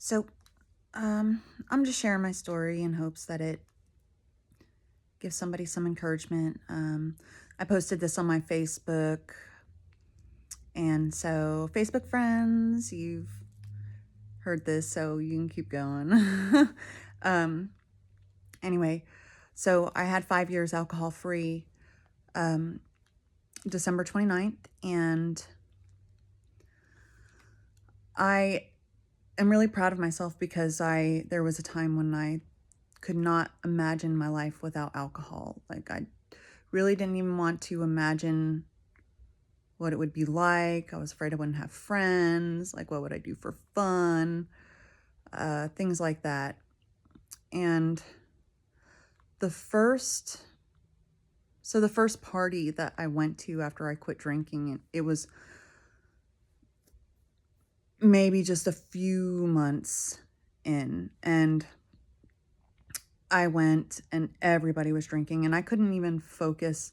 So, I'm just sharing my story in hopes that it gives somebody some encouragement. I posted this on my Facebook, and so Facebook friends, you've heard this, so you can keep going. um, anyway, so I had 5 years alcohol free, um, December 29th, and I am really proud of myself because there was a time when I could not imagine my life without alcohol. Like, I really didn't even want to imagine what it would be like. I was afraid I wouldn't have friends. Like, what would I do for fun? Things like that. And the first, the first party that I went to after I quit drinking, it was maybe just a few months in, and I went and everybody was drinking, and I couldn't even focus.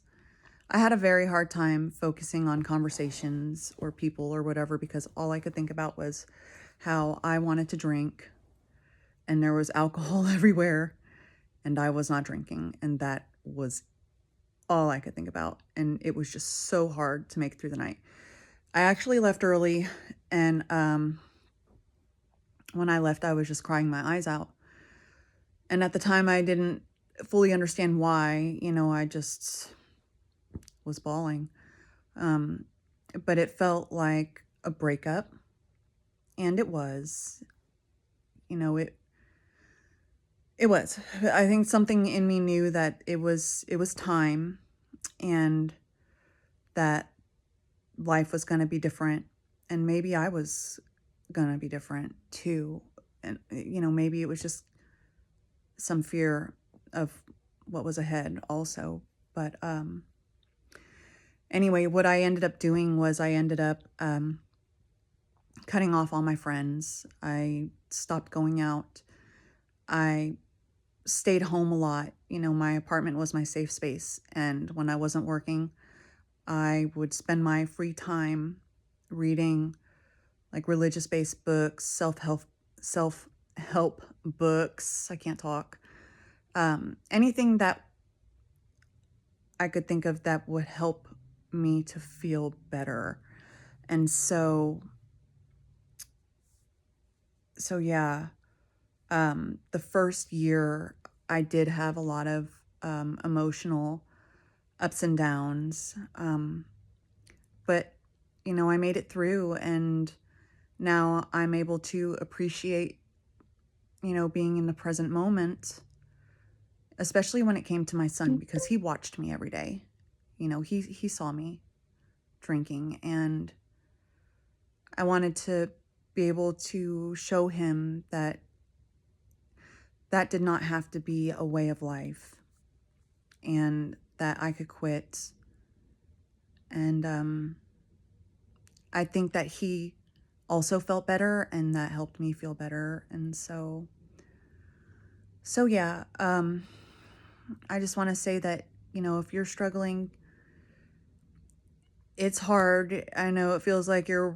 I had a very hard time focusing on conversations or people or whatever because all I could think about was how I wanted to drink and there was alcohol everywhere and I was not drinking, and that was all I could think about, and it was just so hard to make it through the night. I actually left early, and when I left I was just crying my eyes out, and at the time I didn't fully understand why. I just was bawling. But it felt like a breakup, and it was. It was. I think something in me knew that it was time, and that life was going to be different, and maybe I was going to be different too. And maybe it was just some fear of what was ahead also. But anyway, what I ended up doing was I ended up cutting off all my friends. I stopped going out. I stayed home a lot. My apartment was my safe space. And when I wasn't working, I would spend my free time reading like religious-based books, self-help books. I can't talk. Anything that I could think of that would help me to feel better. And so yeah, the first year I did have a lot of emotional ups and downs. But I made it through, and now I'm able to appreciate, being in the present moment, especially when it came to my son, because he watched me every day. He saw me drinking, and I wanted to be able to show him that that did not have to be a way of life, and that I could quit. And I think that he also felt better, and that helped me feel better. And so yeah, I just want to say that, if you're struggling, it's hard. I know it feels like you're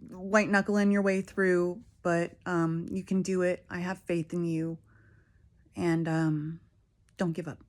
white knuckling your way through, but you can do it. I have faith in you, and don't give up.